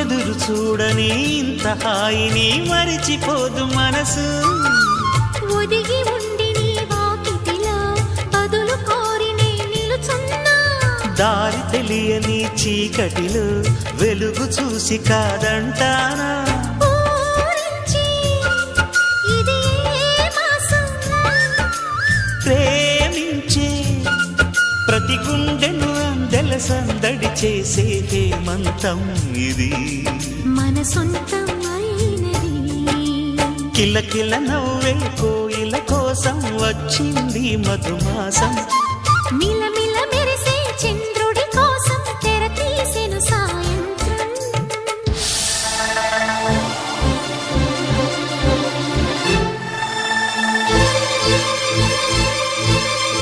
ఎదురు చూడని ఇంత హాయిని మరిచిపోదు మనసు. ఒదిగి ఉండి నీ వాకిటిలో బదులు కోరి నే నిలుచున్నా. దారి తెలియని చీకటిలో వెలుగు చూసి కాదంటానా. ఊరించి ఇది ఏ మాసం? ప్రేమించే ప్రతి గుండెను అందెల సందడి చేసే హేమంతం ఇది. మన సొంతం అయినది. కిలకిల నవ్వే కోయిల కోసం వచ్చింది మధుమాసం. మిలమి